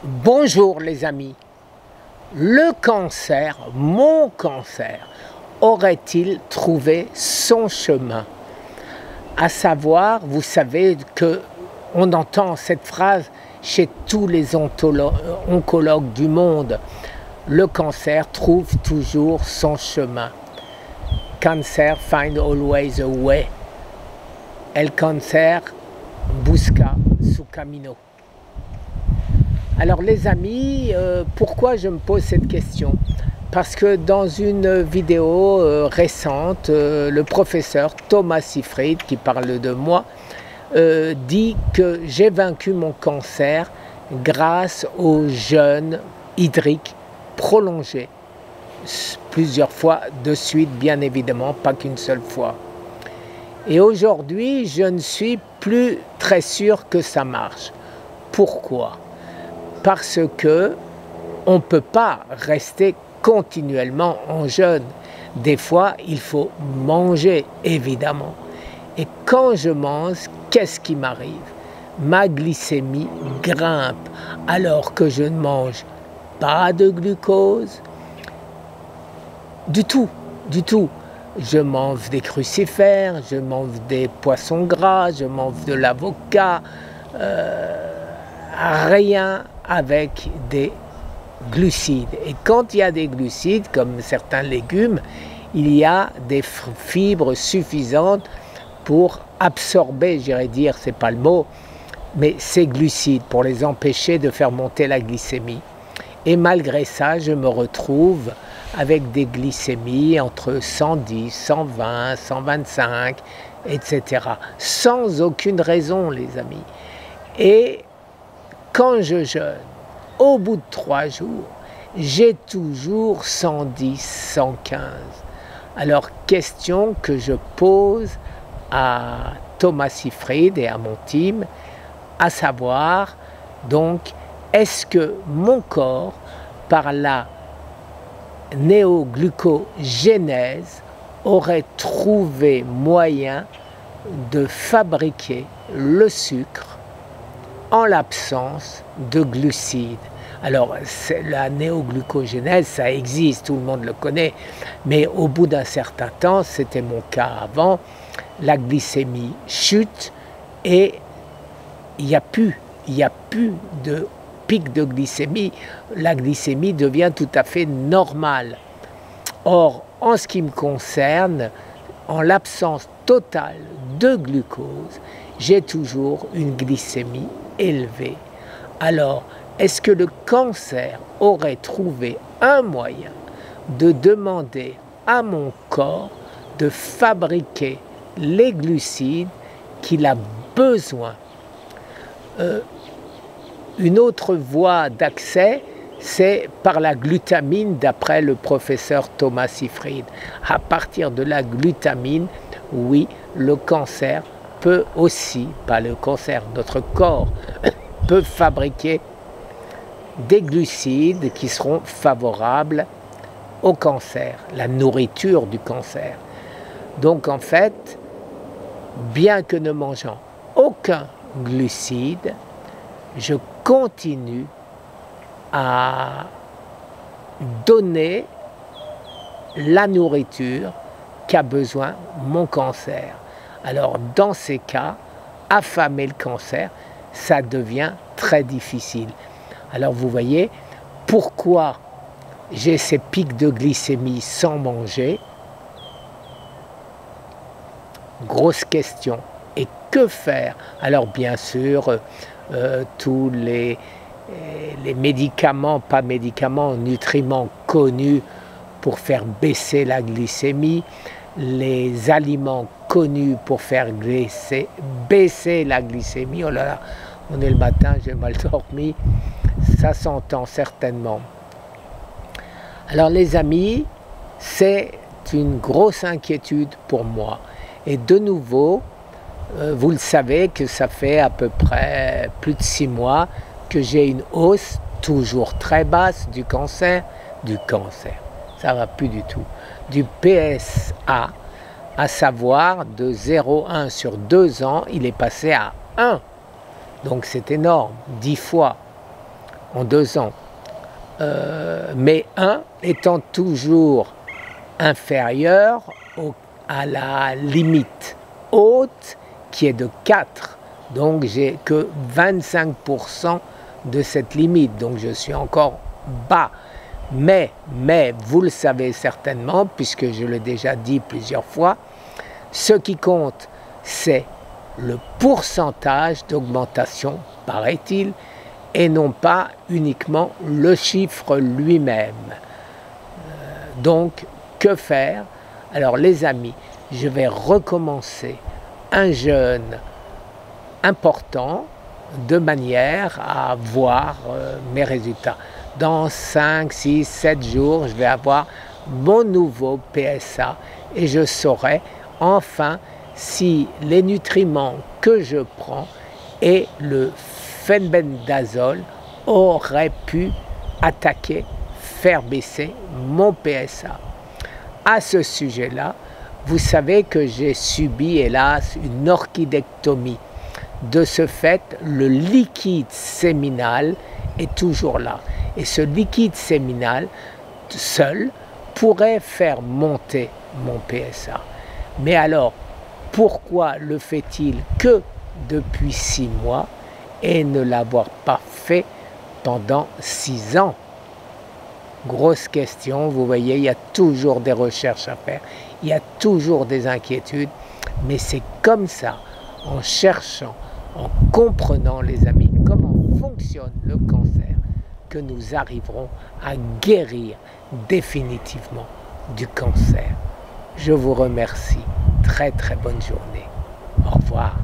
Bonjour les amis, le cancer, mon cancer, aurait-il trouvé son chemin? À savoir, vous savez que on entend cette phrase chez tous les oncologues du monde, le cancer trouve toujours son chemin. Cancer find always a way. El cancer busca su camino. Alors les amis, pourquoi je me pose cette question? Parce que dans une vidéo récente, le professeur Thomas Seyfried, qui parle de moi, dit que j'ai vaincu mon cancer grâce au jeûne hydrique prolongé, plusieurs fois de suite, bien évidemment, pas qu'une seule fois. Et aujourd'hui, je ne suis plus très sûr que ça marche. Pourquoi? Parce que on ne peut pas rester continuellement en jeûne. Des fois, il faut manger, évidemment. Et quand je mange, qu'est-ce qui m'arrive? Ma glycémie grimpe, alors que je ne mange pas de glucose, du tout, du tout. Je mange des crucifères, je mange des poissons gras, je mange de l'avocat, rien avec des glucides. Et quand il y a des glucides, comme certains légumes, il y a des fibres suffisantes pour absorber, j'irais dire, c'est pas le mot, mais ces glucides, pour les empêcher de faire monter la glycémie. Et malgré ça, je me retrouve avec des glycémies entre 110, 120, 125, etc. Sans aucune raison, les amis. Et quand je jeûne, au bout de 3 jours, j'ai toujours 110, 115. Alors, question que je pose à Thomas Seyfried et à mon team, à savoir, donc, est-ce que mon corps, par la néoglucogénèse, aurait trouvé moyen de fabriquer le sucre en l'absence de glucides? Alors, la néoglucogénèse, ça existe, tout le monde le connaît, mais au bout d'un certain temps, c'était mon cas avant, la glycémie chute et il n'y a plus de pic de glycémie, la glycémie devient tout à fait normale. Or, en ce qui me concerne, en l'absence totale de glucose, j'ai toujours une glycémie élevée. Alors, est-ce que le cancer aurait trouvé un moyen de demander à mon corps de fabriquer les glucides qu'il a besoin? Une autre voie d'accès, c'est par la glutamine, d'après le professeur Thomas Seyfried. À partir de la glutamine, oui, le cancer peut aussi, pas le cancer, notre corps peut fabriquer des glucides qui seront favorables au cancer, la nourriture du cancer. Donc en fait, bien que ne mangeant aucun glucide, je continue à donner la nourriture qu'a besoin mon cancer. Alors dans ces cas, affamer le cancer, ça devient très difficile. Alors vous voyez, pourquoi j'ai ces pics de glycémie sans manger? Grosse question. Et que faire? Alors bien sûr, tous les médicaments, pas médicaments, nutriments connus pour faire baisser la glycémie, les aliments connus pour faire baisser la glycémie. Oh là là, on est le matin, j'ai mal dormi, ça s'entend certainement. Alors les amis, c'est une grosse inquiétude pour moi. Et de nouveau, vous le savez que ça fait à peu près plus de 6 mois que j'ai une hausse toujours très basse du cancer, ça va plus du tout, du PSA, à savoir de 0,1 sur 2 ans, il est passé à 1. Donc c'est énorme, 10 fois. en 2 ans. Mais 1 étant toujours inférieur à la limite haute qui est de 4. Donc j'ai que 25% de cette limite, donc je suis encore bas. Mais vous le savez certainement, puisque je l'ai déjà dit plusieurs fois, ce qui compte, c'est le pourcentage d'augmentation, paraît-il, et non pas uniquement le chiffre lui-même. Donc, que faire? Alors les amis, je vais recommencer un jeûne important de manière à voir mes résultats. Dans 5, 6, 7 jours, je vais avoir mon nouveau PSA et je saurai enfin si les nutriments que je prends et le phenbendazole auraient pu attaquer, faire baisser mon PSA. À ce sujet-là, vous savez que j'ai subi, hélas, une orchidectomie. De ce fait, le liquide séminal est toujours là. Et ce liquide séminal, seul, pourrait faire monter mon PSA. Mais alors, pourquoi le fait-il que depuis 6 mois et ne l'avoir pas fait pendant 6 ans? Grosse question, vous voyez, il y a toujours des recherches à faire, il y a toujours des inquiétudes, mais c'est comme ça, en cherchant, en comprenant, les amis, comment fonctionne le cancer, que nous arriverons à guérir définitivement du cancer. Je vous remercie. Très très bonne journée. Au revoir.